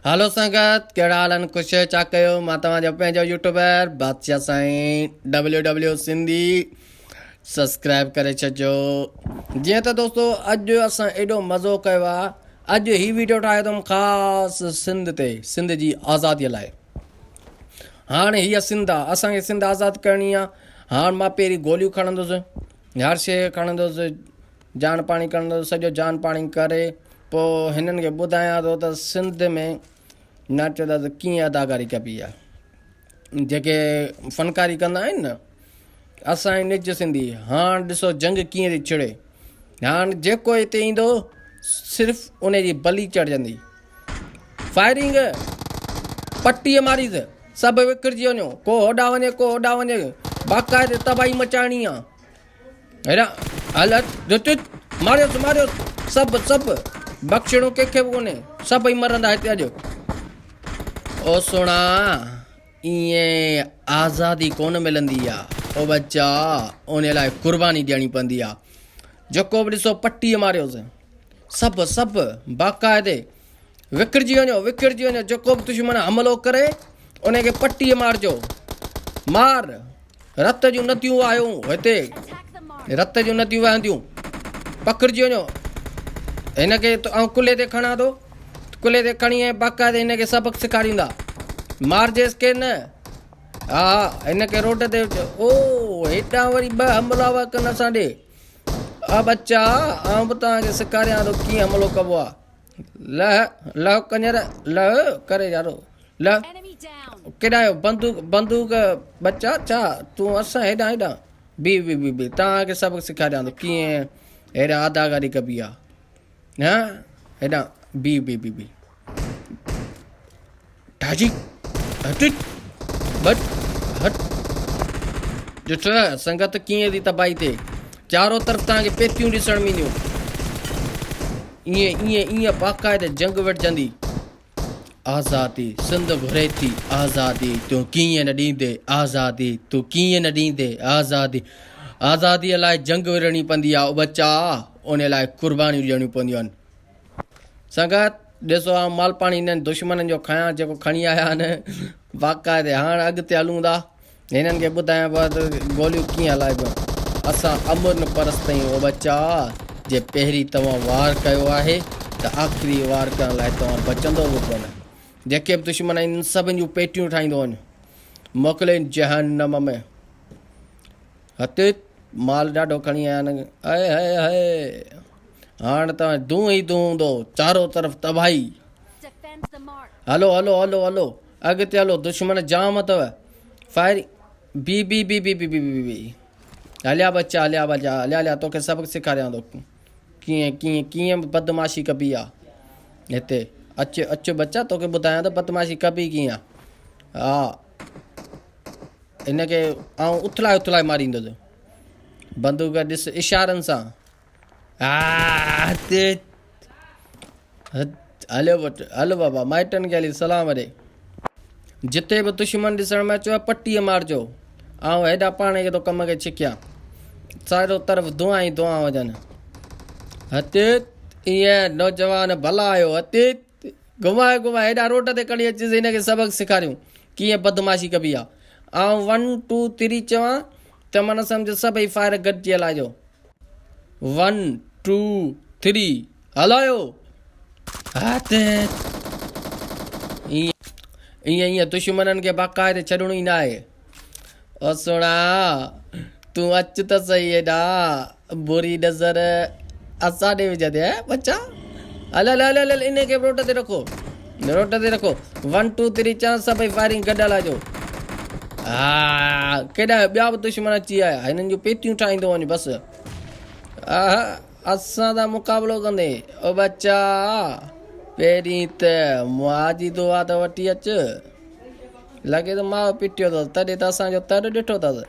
Hello संगत कहिड़ा हाल आहिनि ख़ुशि छा कयो मां तव्हांजो पंहिंजो यूट्यूबर बादशाह साईं WW सिंधी सब्सक्राइब करे छॾिजो। जीअं त दोस्तो अॼु असां एॾो मज़ो कयो आहे। अॼु ही वीडियो ठाहियो अथमि ख़ासि सिंध ते, सिंध जी आज़ादीअ लाइ। हाणे हीअ सिंध आहे, असांखे सिंध आज़ादु करणी आहे। हाणे मां पहिरीं गोलियूं खणंदुसि, हर शइ खणंदुसि, जान पाणी खणंदुसि, सॼो जान पाणी करे पोइ हिननि खे ॿुधायां थो त सिंध में नाच त कीअं अदाकारी कबी आहे। जेके फ़नकारी कंदा आहिनि न असांजी निज सिंधी, हाणे ॾिसो जंग कीअं थी छिड़े। हाणे जेको हिते ईंदो सिर्फ़ु उन जी बली चढ़जंदी। फायरिंग पटीअ मारीसि, सभु विकिरजी वञो, को होॾां वञे को होॾां वञे, बाक़ाइदे तबाही मचाइणी आहे। हेॾा हल मारियोसि मारियोसि, सभु बख़्शिणो कंहिंखे बि कोन्हे, सभई मरंदा हिते अॼु। ओ सुणा ईअं आज़ादी कोन मिलंदी आहे, ओ बच्चा उन लाइ क़ुर्बानी ॾियणी पवंदी आहे। जेको बि ॾिसो पटीअ मारियोसि, सभु बाक़ाइदे विकिरजी वञो। जेको बि दुश्मन हमलो करे उनखे पटीअ मारिजो, मार। रत जूं नदियूं आहियूं हिते, रत जूं नदियूं वहंदियूं, पकिड़िजी वञो हिनखे। ऐं कुल्हे ते खणा थो, कुल्हे ते खणी ऐं बाक़ाइदे हिनखे सबक़ु सेखारींदा, मारजेसि के न। हा हिनखे रोड ते ओ हेॾां वरी ॿ हमला हुआ कनि असां ॾे। बच्चा आउं बि तव्हांखे सेखारियां थो कीअं हमलो कबो आहे। लह कंजर लह करे यारो, लह केॾां बंदूक बच्चा छा तूं असां हेॾां बी तव्हांखे सबक़ु सेखारियां थो कीअं हेॾां अदाकारी कबी आहे। हा हेॾां बी ठाजी हट ॾिठो संगत कीअं थी तबाही थिए। चारों तरफ़ तव्हांखे पेतियूं ॾिसण में ईंदियूं, ईअं बाक़ाइदे जंग विढ़जंदी। आज़ादी सिंध घुरे थी आज़ादी, तूं कीअं न ॾींदे आज़ादी, तूं कीअं न ॾींदे आज़ादी। आज़ादीअ लाइ जंग विढ़णी पवंदी आहे, बच्चा उन लाइ क़ुर्बानियूं ॾियणियूं पवंदियूं आहिनि। संगत ॾिसो आहे माल पाणी हिननि दुश्मननि जो खयां जेको खणी आया आहिनि बाक़ाइदे। हाणे अॻिते हलूं था, हिननि खे ॿुधायां पियो त गोलियूं कीअं हलाइबियूं। असां अमन परस्त आहियूं, ओ बच्चा जे पहिरीं तव्हां वार कयो आहे त आख़िरी वार करण लाइ तव्हां बचंदो बि कोन। जेके बि दुश्मन आहिनि सभिनि जूं पेटियूं ठाहींदो वञु, मोकिले जहन्नम में। हथ माल ॾाढो खणी आया आहिनि, हाय हाणे तव्हां दूं ई दूं हूंदो, चारों तरफ़ तबाही। हलो अॻिते हलो, दुश्मन जाम अथव। फायरिंग बी हलिया बच्चा हलिया तोखे सबक़ु सेखारियां थो कीअं बदमाशी कबी आहे हिते। अच बच्चा तोखे ॿुधायां त बदमाशी कबी कीअं आहे। हा हिनखे ऐं उथलाए मारींदुसि बंदूक, ॾिस इशारनि सां। हा हलो बाबा माइटनि खे हली सलाम ॾे। जिते बि दुश्मन ॾिसण में अचो पटीअ मारिजो। ऐं हेॾा पाण खे थो कम खे छिकियां, चारों तरफ़ धुआं ई धुआं हुजनि। हथ ईअं नौजवान भला आयो, हथ घुमाए हेॾा रोड ते खणी अचिस, हिनखे सबक़ु सेखारियूं कीअं बदमाशी कबी आहे। ऐं 1 2 3 चवां त माना सम्झ सभई फायर गॾिजी हलाइजो। 1 2 3 हलायो। हथ ईअं दुश्मननि खे बाक़ाइदे छॾणो ई न आहे। ओ सुणा तूं अच त सही, हेॾा बुरी नज़र असां ॾे विझंदे बच्चा। हल इनखे रोड ते रखो 1 2 3 चवां सभई फायरिंग गॾु हलाइजो। हा केॾा ॿिया बि दुश्मन अची विया, हिननि जूं पेतियूं ठाहींदो वञु बसि। असां सां मुक़ाबिलो कंदे ओ बच्चा, पहिरीं त मां जी दुआ त वठी अचु, लॻे थो मां पिटियो अथसि तॾहिं त असांजो तर ॾिठो अथसि।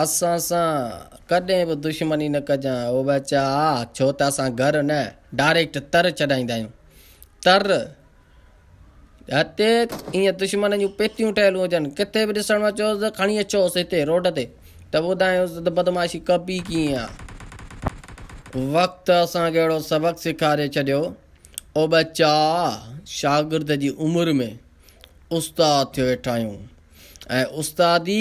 असां सां कॾहिं बि दुश्मनी न कजांइ ओ बच्चा, छो त असां घर न डायरेक्ट तर चढ़ाईंदा आहियूं। तर हिते ईअं दुश्मन जूं पेतियूं ठहियलु हुजनि, किथे बि ॾिसण में अचोसि त खणी अचोसि हिते रोड ते त ॿुधायोसि त बदमाशी कबी कीअं आहे। वक़्तु असांखे अहिड़ो सबक़ु सेखारे छॾियो, ओ बच्चा शागिर्द जी उमिरि में उस्ताद थियो वेठा आहियूं ऐं उस्तादी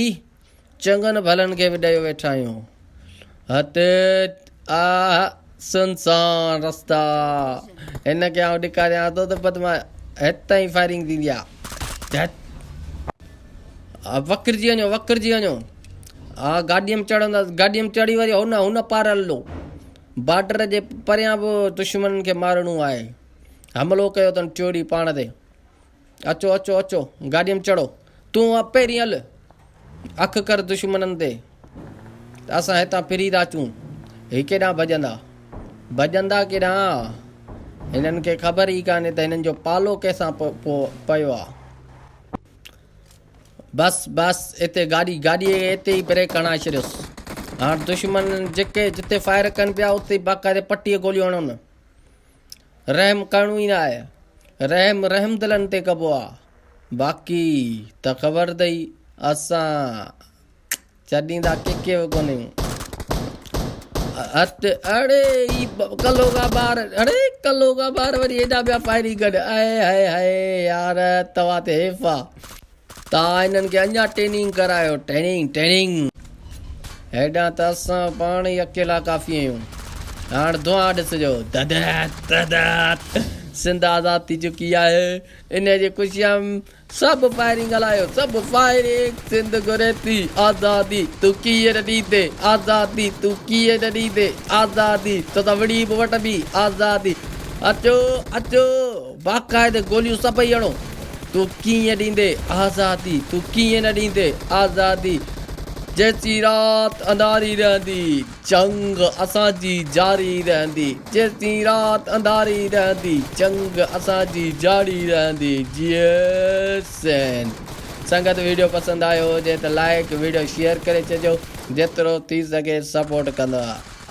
चङनि भलनि खे बि ॾेई वेठा आहियूं। हथ आ सुनसान रस्ता हिन खे आउं ॾेखारियां थो त पत मां हितां ई फायरिंग थींदी आहे। वकिरजी वञो हा गाॾीअ में चढ़ंदासीं, गाॾीअ में चढ़ी वरी हुन पार हलो, बॉर्डर जे परियां बि दुश्मन खे मारणो आहे। हमलो कयो अथनि चोरी पाण ते। अचो अचो अचो गाॾीअ में चढ़ो, तूं पहिरीं हल, अखि कर दुश्मननि ते। असां हितां फिरी था अचूं, ही केॾांहुं भॼंदा केॾांहुं, हिननि खे ख़बर ई कान्हे त हिननि जो पालो कंहिंसां पियो आहे। बसि हिते गाॾीअ हिते ई ब्रेक हणाए छॾियोसि। हाणे दुश्मन जिते फायर कनि पिया उते ई बाक़ाइदे पटीअ गोलियूं हणनि। रहम करिणो ई न आहे, रहम दिलनि ते कबो आहे, बाक़ी त ख़बर अथई असां छॾींदा के बि कोन आहियूं। अड़े कलोगा ॿार वरी हेॾा पिया फायरिंग कनि। हाय हाय यार तव्हां ते हेफ़ आहे, तव्हां हिननि खे अञा ट्रेनिंग करायो, ट्रेनिंग हेॾां त असां पाण ई अकेला काफ़ी आहियूं। हाणे दुआ ॾिसिजो, सिंध आज़ाद थी चुकी आहे, इन जी ख़ुशीअ में सभु फायरिंग हलायो, सभु फायरिंग। सिंध घुरे थी आज़ादी, तूं कीअं न ॾींदे आज़ादी, तूं कीअं न ॾींदे आज़ादी, तो त विड़ी बि वठबी आज़ादी। अचो अचो बाक़ाइदे गोलियूं सभई हणो, तूं कीअं ॾींदे आज़ादी, तूं कीअं न ॾींदे आज़ादी। जेसी रात अंधारी रहंदी जंग असांजी जारी रहंदी, जेसी रात अंधारी रहंदी जंग असांजी जारी रहंदी। संगत वीडियो पसंदि आयो हुजे त लाइक, वीडियो शेयर करे छॾियो, जेतिरो थी सघे सपोर्ट कंदा।